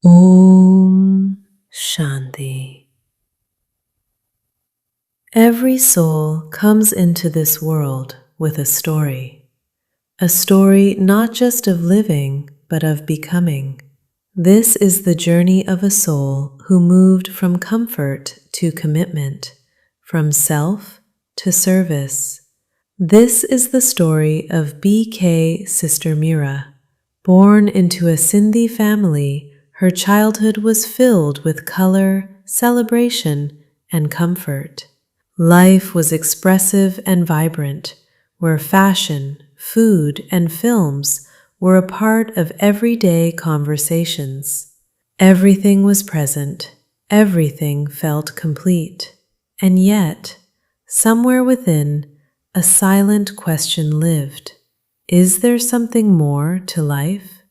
Om Shanti. Every soul comes into this world with a story not just of living, but of becoming. This is the journey of a soul who moved from comfort to commitment, from self to service. This is the story of B.K. Sister Meera. Born into a Sindhi family, her childhood was filled with color, celebration, and comfort. Life was expressive and vibrant, where fashion, food, and films were a part of everyday conversations. Everything was present, everything felt complete. And yet, somewhere within, a silent question lived. Is there something more to life?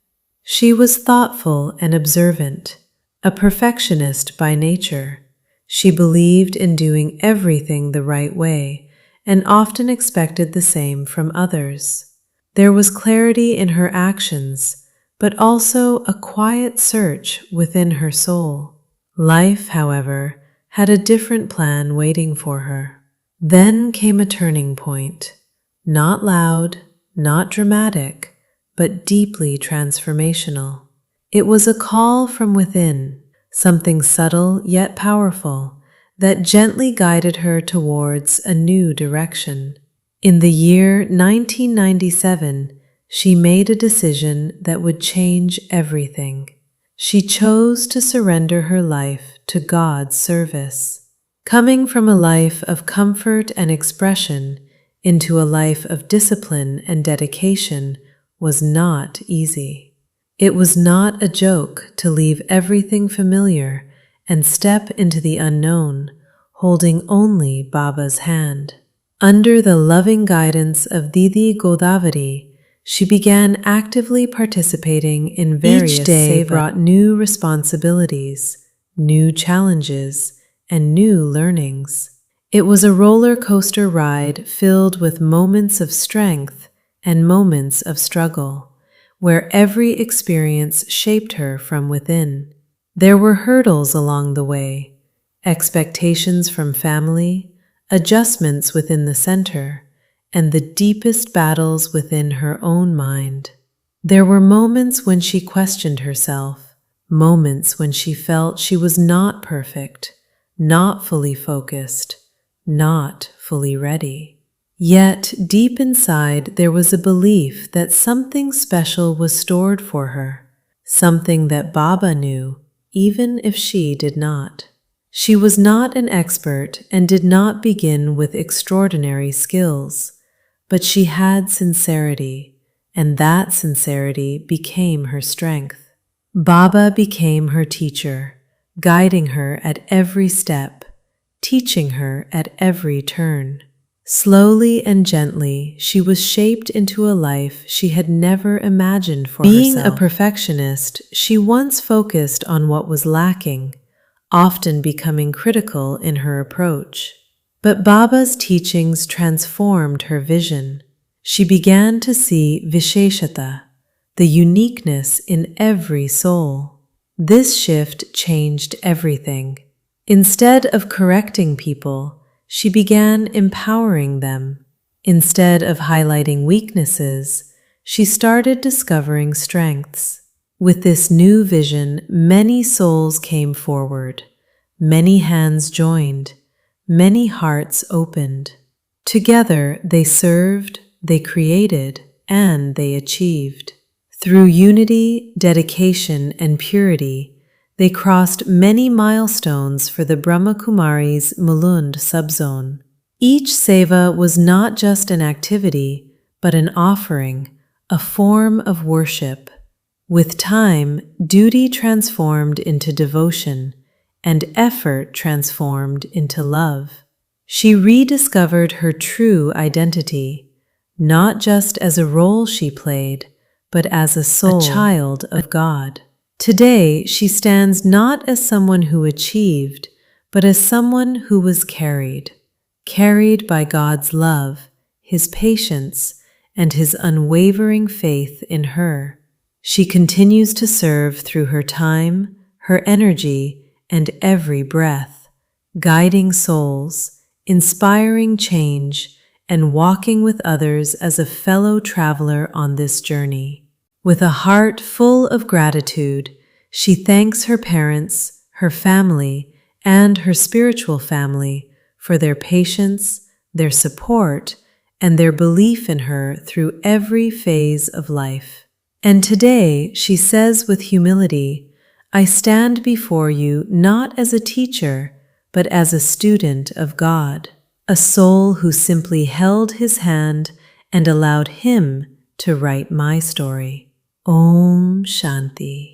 She was thoughtful and observant, a perfectionist by nature. She believed in doing everything the right way and often expected the same from others. There was clarity in her actions, but also a quiet search within her soul. Life, however, had a different plan waiting for her. Then came a turning point, not loud, not dramatic, but deeply transformational. It was a call from within, something subtle yet powerful, that gently guided her towards a new direction. In the year 1997, she made a decision that would change everything. She chose to surrender her life to God's service. Coming from a life of comfort and expression into a life of discipline and dedication was not easy. It was not a joke to leave everything familiar and step into the unknown, holding only Baba's hand. Under the loving guidance of Didi Godavari, she began actively participating in various Each day brought new responsibilities, new challenges, and new learnings. It was a roller coaster ride filled with moments of strength and moments of struggle, where every experience shaped her from within. There were hurdles along the way, expectations from family, adjustments within the center, and the deepest battles within her own mind. There were moments when she questioned herself, moments when she felt she was not perfect, not fully focused, not fully ready. Yet, deep inside, there was a belief that something special was stored for her, something that Baba knew, even if she did not. She was not an expert and did not begin with extraordinary skills, but she had sincerity, and that sincerity became her strength. Baba became her teacher, guiding her at every step, teaching her at every turn. Slowly and gently, she was shaped into a life she had never imagined for herself. Being a perfectionist, she once focused on what was lacking, often becoming critical in her approach. But Baba's teachings transformed her vision. She began to see Visheshata, the uniqueness in every soul. This shift changed everything. Instead of correcting people, she began empowering them. Instead of highlighting weaknesses, she started discovering strengths. With this new vision, many souls came forward, many hands joined, many hearts opened. Together they served, they created, and they achieved. Through unity, dedication, and purity, they crossed many milestones for the Brahmakumaris Mulund subzone. Each seva was not just an activity, but an offering, a form of worship. With time, duty transformed into devotion, and effort transformed into love. She rediscovered her true identity, not just as a role she played, but as a soul, a child of God. Today, she stands not as someone who achieved, but as someone who was carried by God's love, His patience, and His unwavering faith in her. She continues to serve through her time, her energy, and every breath, guiding souls, inspiring change, and walking with others as a fellow traveler on this journey. With a heart full of gratitude, she thanks her parents, her family, and her spiritual family for their patience, their support, and their belief in her through every phase of life. And today, she says with humility, I stand before you not as a teacher, but as a student of God, a soul who simply held his hand and allowed him to write my story. Om Shanti.